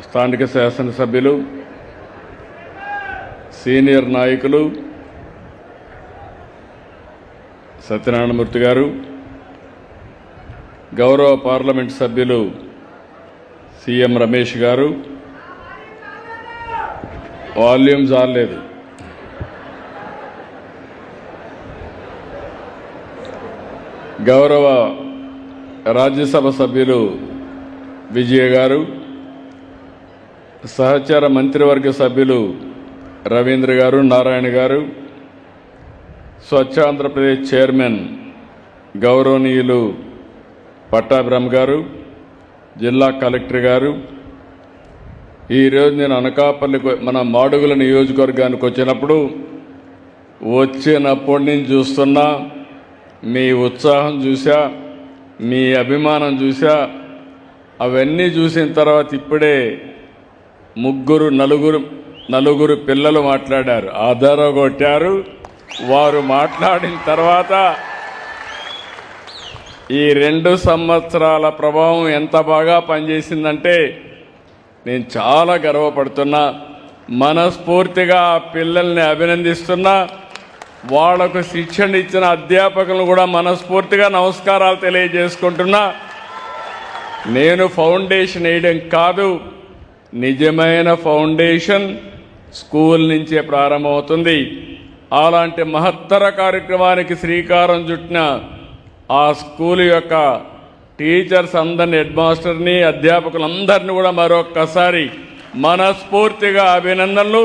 స్థానిక శాసనసభ్యులు, సీనియర్ నాయకులు సత్యనారాయణమూర్తి గారు, గౌరవ పార్లమెంట్ సభ్యులు సీఎం రమేష్ గారు, వాల్యూమ్ చాలలేదు, గౌరవ రాజ్యసభ సభ్యులు విజయ గారు, సహచర మంత్రివర్గ సభ్యులు రవీంద్ర గారు, నారాయణ గారు, స్వచ్ఛ ఆంధ్రప్రదేశ్ చైర్మన్ గౌరవనీయులు పట్టాభిరామ్ గారు, జిల్లా కలెక్టర్ గారు, ఈరోజు నేను అనకాపల్లి మన మాడుగుల నియోజకవర్గానికి వచ్చినప్పటి నుంచి చూస్తున్నా, మీ ఉత్సాహం చూసా, మీ అభిమానం చూసా. అవన్నీ చూసిన తర్వాత ఇప్పుడే నలుగురు పిల్లలు మాట్లాడారు, ఆధారగొట్టారు. వారు మాట్లాడిన తర్వాత ఈ 2 సంవత్సరాల ప్రభావం ఎంత బాగా పనిచేసిందంటే నేను చాలా గర్వపడుతున్నా. మనస్ఫూర్తిగా ఆ పిల్లల్ని అభినందిస్తున్నా. వాళ్లకు శిక్షణ ఇచ్చిన అధ్యాపకులను కూడా మనస్ఫూర్తిగా నమస్కారాలు తెలియజేసుకుంటున్నా. నేను ఫౌండేషన్ వేయడం కాదు, నిజమైన ఫౌండేషన్ స్కూల్ నుంచే ప్రారంభమవుతుంది. అలాంటి మహత్తర కార్యక్రమానికి శ్రీకారం చుట్టిన ఆ స్కూల్ యొక్క టీచర్స్ అందరినీ, హెడ్ మాస్టర్ని, అధ్యాపకులందరినీ కూడా మరొక్కసారి మనస్ఫూర్తిగా అభినందనలు,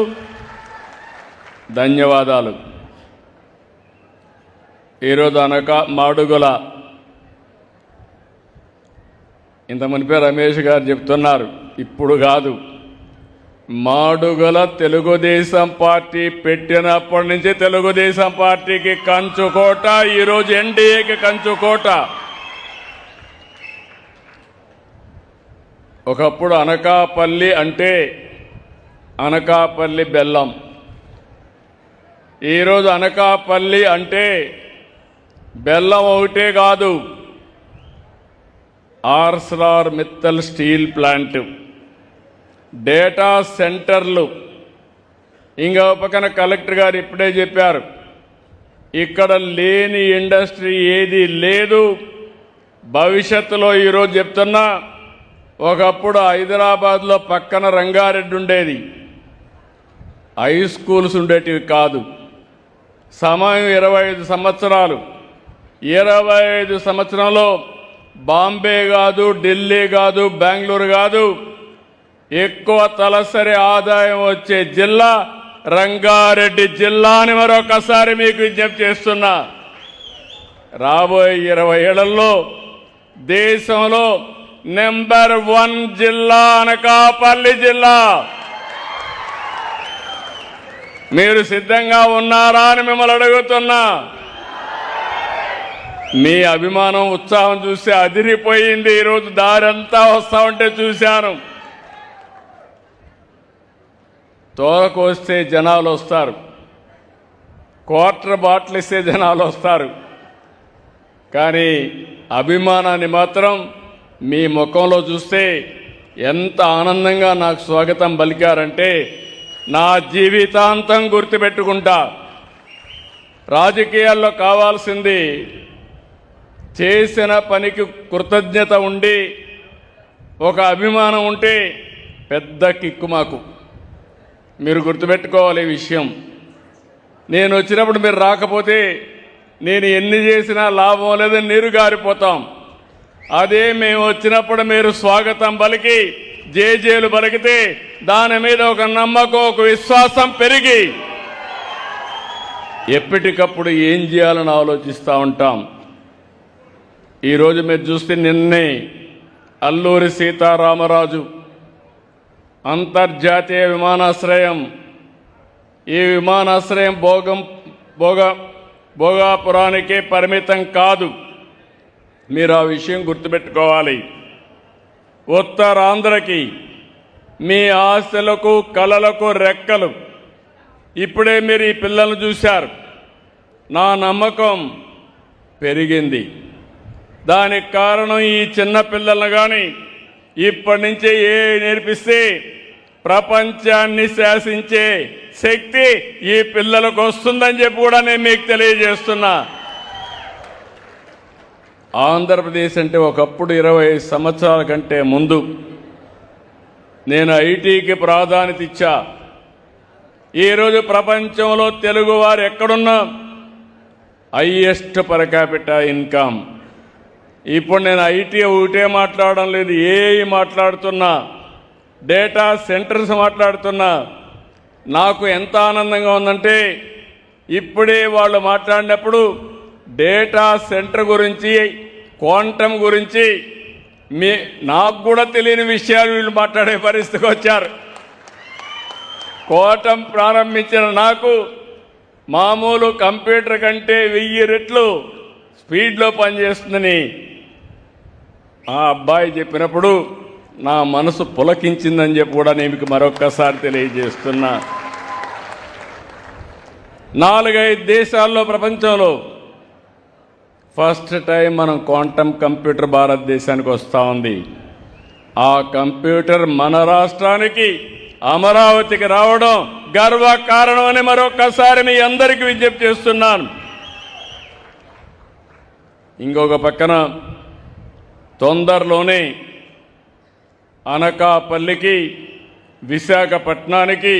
ధన్యవాదాలు. ఈరోజు మాడుగుల ఇంత మునిపే రమేష్ గారు చెప్తున్నారు, ఇప్పుడు కాదు, మాడుగుల తెలుగుదేశం పార్టీ పెట్టినప్పటి నుంచి తెలుగుదేశం పార్టీకి కంచుకోట, ఈరోజు ఎన్డీఏకి కంచుకోట. ఒకప్పుడు అనకాపల్లి అంటే అనకాపల్లి బెల్లం, ఈరోజు అనకాపల్లి అంటే బెల్లం ఒకటే కాదు, Arcelor Mittal steel plant, data సెంటర్లు. ఇంకా పక్కన కలెక్టర్ గారు ఇప్పుడే చెప్పారు, ఇక్కడ లేని ఇండస్ట్రీ ఏది లేదు. భవిష్యత్తులో ఈరోజు చెప్తున్నా, ఒకప్పుడు హైదరాబాద్లో పక్కన రంగారెడ్డి ఉండేది, హై స్కూల్స్ ఉండేటివి కాదు. సమయం 25 సంవత్సరాలు. 25 సంవత్సరంలో బాంబే కాదు, ఢిల్లీ కాదు, బెంగళూరు కాదు, ఎక్కువ తలసరి ఆదాయం వచ్చే జిల్లా రంగారెడ్డి జిల్లా అని మరొకసారి మీకు విజ్ఞప్తి చేస్తున్నా. రాబోయే 20 ఏళ్లలో దేశంలో నెంబర్ 1 జిల్లా అనకాపల్లి జిల్లా. మీరు సిద్ధంగా ఉన్నారా అని మిమ్మల్ని అడుగుతున్నా. మీ అభిమానం, ఉత్సాహం చూస్తే అదిరిపోయింది. ఈరోజు దారంతా వస్తా ఉంటే చూశాను. తోరకు వస్తే జనాలు వస్తారు, క్వార్టర్ బాటిల్ ఇస్తే జనాలు వస్తారు, కానీ అభిమానాన్ని మాత్రం మీ ముఖంలో చూస్తే ఎంత ఆనందంగా నాకు స్వాగతం పలికారంటే నా జీవితాంతం గుర్తుపెట్టుకుంటా. రాజకీయాల్లో కావాల్సింది చేసిన పనికి కృతజ్ఞత ఉండి ఒక అభిమానం ఉంటే పెద్ద కిక్కు మాకు. మీరు గుర్తుపెట్టుకోవాలి ఈ విషయం. నేను వచ్చినప్పుడు మీరు రాకపోతే నేను ఎన్ని చేసినా లాభం లేదని నీరు గారిపోతాం. అదే మేము వచ్చినప్పుడు మీరు స్వాగతం పలికి జేజేలు పలికితే దాని మీద ఒక నమ్మకం, ఒక విశ్వాసం పెరిగి ఎప్పటికప్పుడు ఏం చేయాలని ఆలోచిస్తూ ఉంటాం. ఈరోజు మీరు చూస్తే నిన్నే అల్లూరి సీతారామరాజు అంతర్జాతీయ విమానాశ్రయం, ఈ విమానాశ్రయం భోగాపురానికే పరిమితం కాదు. మీరు ఆ విషయం గుర్తుపెట్టుకోవాలి. ఉత్తరాంధ్రకి మీ ఆశలకు, కలలకు రెక్కలు. ఇప్పుడే మీరు ఈ పిల్లలను చూశారు. నా నమ్మకం పెరిగింది. దానికి కారణం ఈ చిన్న పిల్లలను కానీ, ఇప్పటి నుంచే నేర్పిస్తే ప్రపంచాన్ని శాసించే శక్తి ఈ పిల్లలకు వస్తుందని చెప్పి కూడా నేను మీకు తెలియజేస్తున్నా. ఆంధ్రప్రదేశ్ అంటే ఒకప్పుడు 20 సంవత్సరాల కంటే ముందు నేను ఐటీకి ప్రాధాన్యత ఇచ్చా. ఈరోజు ప్రపంచంలో తెలుగువారు ఎక్కడున్నా హైయెస్ట్ పర్ క్యాపిటల్ ఇన్కమ్. ఇప్పుడు నేను ఐటీ ఒకటే మాట్లాడడం లేదు, ఏఐ మాట్లాడుతున్నా, డేటా సెంటర్స్ మాట్లాడుతున్నా. నాకు ఎంత ఆనందంగా ఉందంటే ఇప్పుడే వాళ్ళు మాట్లాడినప్పుడు డేటా సెంటర్ గురించి, క్వాంటమ్ గురించి నాకు కూడా తెలియని విషయాలు వీళ్ళు మాట్లాడే పరిస్థితికి వచ్చారు. క్వాంటమ్ ప్రారంభించిన నాకు మామూలు కంప్యూటర్ కంటే 1000 రెట్లు స్పీడ్లో పనిచేస్తుందని ఆ అబ్బాయి చెప్పినప్పుడు నా మనసు పులకించిందని చెప్పి కూడా నేను మీకు మరొక్కసారి తెలియజేస్తున్నా. 4-5 దేశాల్లో ప్రపంచంలో ఫస్ట్ టైం మనం క్వాంటమ్ కంప్యూటర్ భారతదేశానికి వస్తూ ఉంది. ఆ కంప్యూటర్ మన రాష్ట్రానికి అమరావతికి రావడం గర్వకారణం అని మరొక్కసారి మీ అందరికీ విజ్ఞప్తి చేస్తున్నాను. ఇంకొక పక్కన తొందరలోనే అనకాపల్లికి, విశాఖపట్నానికి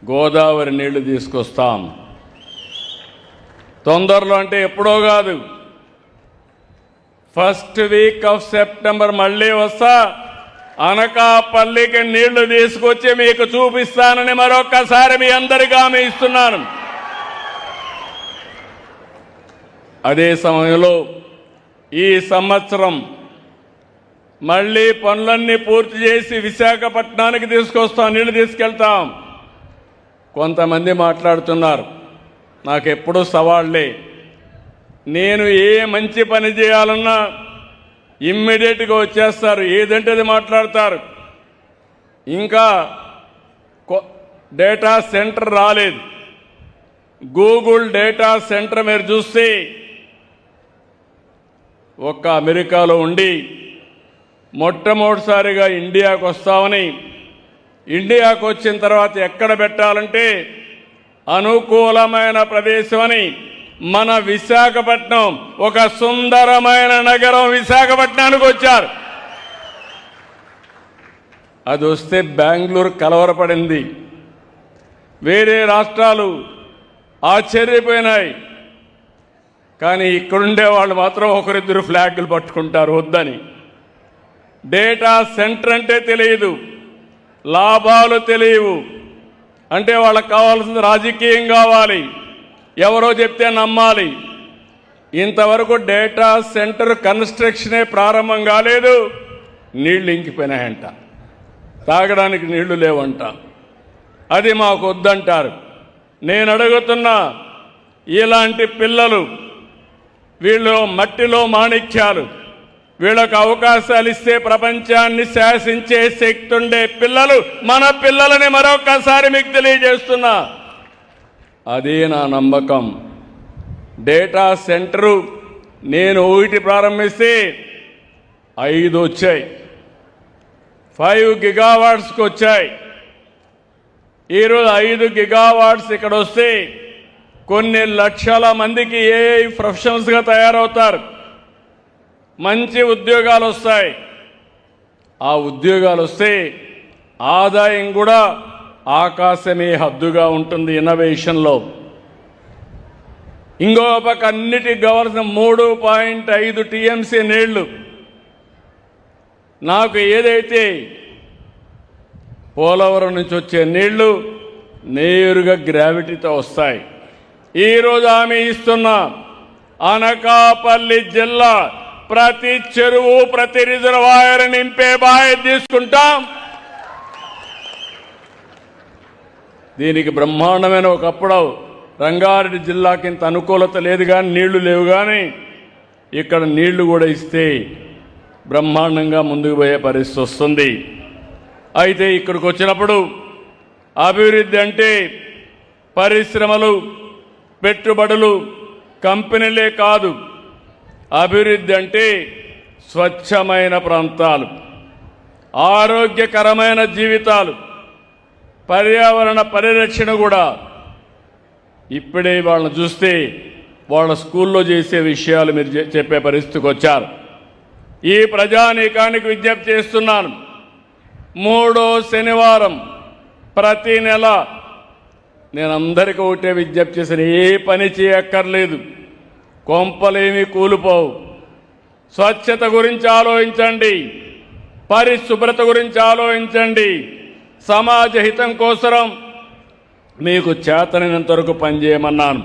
గోదావరి నీళ్లు తీసుకొస్తాం. తొందరలో అంటే ఎప్పుడో కాదు, ఫస్ట్ వీక్ ఆఫ్ సెప్టెంబర్ మళ్ళీ వస్తా, అనకాపల్లికి నీళ్లు తీసుకొచ్చి మీకు చూపిస్తానని మరొక్కసారి మీ అందరికీ హామీ ఇస్తున్నాను. అదే సమయంలో ఈ సంవత్సరం మళ్ళీ పనులన్నీ పూర్తి చేసి విశాఖపట్నానికి తీసుకొస్తాం, నీళ్లు తీసుకెళ్తాం. కొంతమంది మాట్లాడుతున్నారు, నాకెప్పుడు సవాళ్లే. నేను ఏ మంచి పని చేయాలన్నా ఇమ్మీడియట్గా వచ్చేస్తారు, ఏదంటే అది మాట్లాడతారు. ఇంకా డేటా సెంటర్ రాలేదు. గూగుల్ డేటా సెంటర్ మీరు చూస్తే ఒక్క అమెరికాలో ఉండి మొట్టమొదటిసారిగా ఇండియాకు వస్తామని, ఇండియాకు వచ్చిన తర్వాత ఎక్కడ పెట్టాలంటే అనుకూలమైన ప్రదేశం అని మన విశాఖపట్నం, ఒక సుందరమైన నగరం విశాఖపట్నానికి వచ్చారు. అది వస్తే బెంగళూరు కలవరపడింది, వేరే రాష్ట్రాలు ఆశ్చర్యపోయినాయి. కానీ ఇక్కడుండే వాళ్ళు మాత్రం ఒకరిద్దరు ఫ్లాగులు పట్టుకుంటారు వద్దని. డేటా సెంటర్ అంటే తెలియదు, లాభాలు తెలియవు, అంటే వాళ్ళకి కావాల్సింది రాజకీయం కావాలి, ఎవరో చెప్తే నమ్మాలి. ఇంతవరకు డేటా సెంటర్ కన్స్ట్రక్షనే ప్రారంభం కాలేదు, నీళ్లు ఇంకిపోయినాయంట, తాగడానికి నీళ్లు లేవంట. అది మాకు వద్దంటారు. నేను అడుగుతున్నా, ఇలాంటి పిల్లలు, వీళ్ళు మట్టిలో మాణిక్యాలు, వీళ్ళకు అవకాశాలు ఇస్తే ప్రపంచాన్ని శాసించే శక్తి ఉండే పిల్లలు మన పిల్లలని మరొకసారి మీకు తెలియజేస్తున్నా. అదే నా నమ్మకం. డేటా సెంటరు నేను 1 ప్రారంభిస్తే 5 వచ్చాయి, 5 గిగావాట్స్కి వచ్చాయి. ఈరోజు 5 గిగావాట్స్ ఇక్కడ వస్తే కొన్ని లక్షల మందికి ఏఐ ప్రొఫెషనల్స్గా తయారవుతారు, మంచి ఉద్యోగాలు వస్తాయి. ఆ ఉద్యోగాలు వస్తే ఆదాయం కూడా ఆకాశమే హద్దుగా ఉంటుంది ఇన్నోవేషన్లో. ఇంకో పక్క అన్నిటికి కావాల్సిన 3.5 టీఎంసీ నీళ్లు. నాకు ఏదైతే పోలవరం నుంచి వచ్చే నీళ్లు నేరుగా గ్రావిటీతో వస్తాయి. ఈరోజు హామీ ఇస్తున్నా, అనకాపల్లి జిల్లా ప్రతి చెరువు, ప్రతి రిజర్వాయర్ నింపే బాధ్యత తీసుకుంటాం. దీనికి బ్రహ్మాండమైన, ఒకప్పుడు రంగారెడ్డి జిల్లాకి ఇంత అనుకూలత లేదు కానీ, నీళ్లు లేవు కానీ, ఇక్కడ నీళ్లు కూడా ఇస్తే బ్రహ్మాండంగా ముందుకు పోయే పరిస్థితి వస్తుంది. అయితే ఇక్కడికి వచ్చినప్పుడు అభివృద్ధి అంటే పరిశ్రమలు, పెట్టుబడులు, కంపెనీలే కాదు. అభివృద్ధి అంటే స్వచ్ఛమైన ప్రాంతాలు, ఆరోగ్యకరమైన జీవితాలు, పర్యావరణ పరిరక్షణ కూడా ఇప్పుడే వాళ్ళని చూస్తే వాళ్ళ స్కూల్లో చేసే విషయాలు మీరు చెప్పే పరిస్థితికి వచ్చారు. ఈ ప్రజానీకానికి విజ్ఞప్తి చేస్తున్నాను, 3వ శనివారం ప్రతి నెల నేను అందరికీ ఒకటే విజ్ఞప్తి చేసిన, ఏ పని చేయక్కర్లేదు, కొంపలేమి కూలిపోవు. స్వచ్ఛత గురించి ఆలోచించండి, పరిశుభ్రత గురించి ఆలోచించండి. సమాజ హితం కోసం మీకు చేతనైనంత వరకు పనిచేయమన్నాను.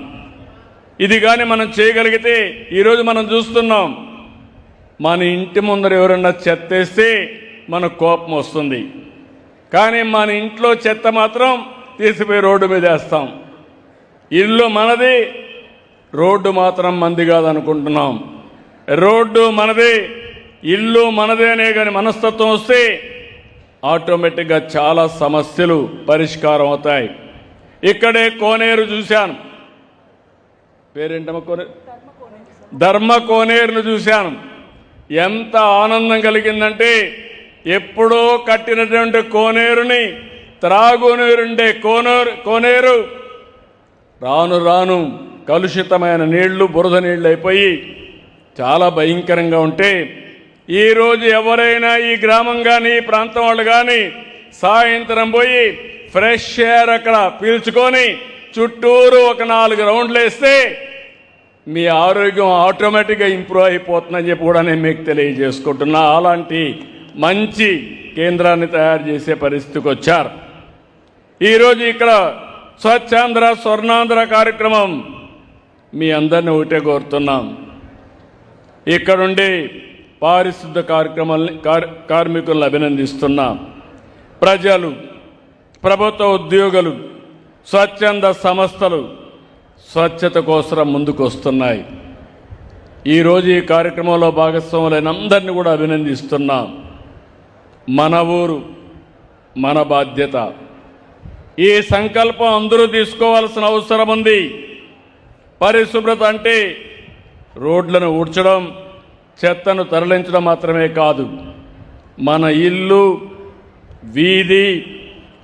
ఇది కానీ మనం చేయగలిగితే, ఈరోజు మనం చూస్తున్నాం, మన ఇంటి ముందర ఎవరన్నా చెత్తేస్తే మనకు కోపం వస్తుంది, కానీ మన ఇంట్లో చెత్త మాత్రం తీసిపోయి రోడ్డు మీద వేస్తాం. ఇల్లు మనది, రోడ్డు మాత్రం మంది కాదనుకుంటున్నాం. రోడ్డు మనదే, ఇల్లు మనదే అనే కానీ మనస్తత్వం వస్తే ఆటోమేటిక్గా చాలా సమస్యలు పరిష్కారం అవుతాయి. ఇక్కడే కోనేరు చూశాను, పేరేంటమ్మా కోనేరు, ధర్మ కోనేరును చూశాను. ఎంత ఆనందం కలిగిందంటే, ఎప్పుడో కట్టినటువంటి కోనేరుని, త్రాగునీరుండే కోనేరు రాను రాను కలుషితమైన నీళ్లు, బురద నీళ్లు అయిపోయి చాలా భయంకరంగా ఉంటే, ఈరోజు ఎవరైనా ఈ గ్రామం కానీ ఈ ప్రాంతం వాళ్ళు కానీ సాయంత్రం పోయి ఫ్రెష్ ఎయిర్ అక్కడ పీల్చుకొని చుట్టూరు ఒక 4 రౌండ్లు వేస్తే మీ ఆరోగ్యం ఆటోమేటిక్గా ఇంప్రూవ్ అయిపోతుందని చెప్పి కూడా నేను మీకు తెలియజేసుకుంటున్నా. అలాంటి మంచి కేంద్రాన్ని తయారు చేసే పరిస్థితికి వచ్చారు. ఈరోజు ఇక్కడ స్వచ్ఛాంధ్ర స్వర్ణాంధ్ర కార్యక్రమం మీ అందరినీ ఒకటే కోరుతున్నాం, ఇక్కడుండి పారిశుద్ధ కార్మికులను అభినందిస్తున్నాం. ప్రజలు, ప్రభుత్వ ఉద్యోగులు, స్వచ్ఛంద సంస్థలు స్వచ్ఛత కోసం ముందుకు వస్తున్నాయి. ఈరోజు ఈ కార్యక్రమంలో భాగస్వాములైన అందరినీ కూడా అభినందిస్తున్నాం. మన ఊరు మన బాధ్యత. ఈ సంకల్పం అందరూ తీసుకోవాల్సిన అవసరం ఉంది. పరిశుభ్రత అంటే రోడ్లను ఊడ్చడం, చెత్తను తరలించడం మాత్రమే కాదు, మన ఇల్లు, వీధి,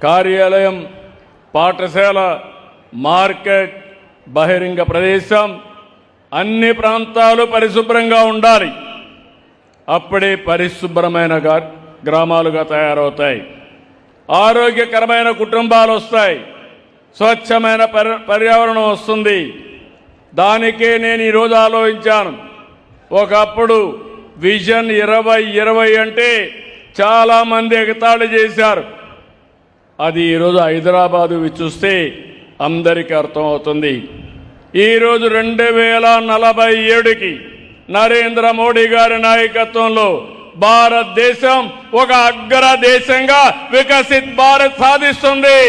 కార్యాలయం, పాఠశాల, మార్కెట్, బహిరంగ ప్రదేశం, అన్ని ప్రాంతాలు పరిశుభ్రంగా ఉండాలి. అప్పుడే పరిశుభ్రమైన గ్రామాలుగా తయారవుతాయి, ఆరోగ్యకరమైన కుటుంబాలు వస్తాయి, స్వచ్ఛమైన పర్యావరణం వస్తుంది. దానికే నేను ఈరోజు ఆలోచించాను. ఒకప్పుడు విజన్ 2020 అంటే చాలామంది ఎగతాళి చేశారు. అది ఈరోజు హైదరాబాదు చూస్తే అందరికీ అర్థమవుతుంది. ఈరోజు 2047కి నరేంద్ర మోడీ గారి నాయకత్వంలో భారతదేశం ఒక అగ్ర దేశంగా వికసిత్ భారత్ సాధిస్తుంది.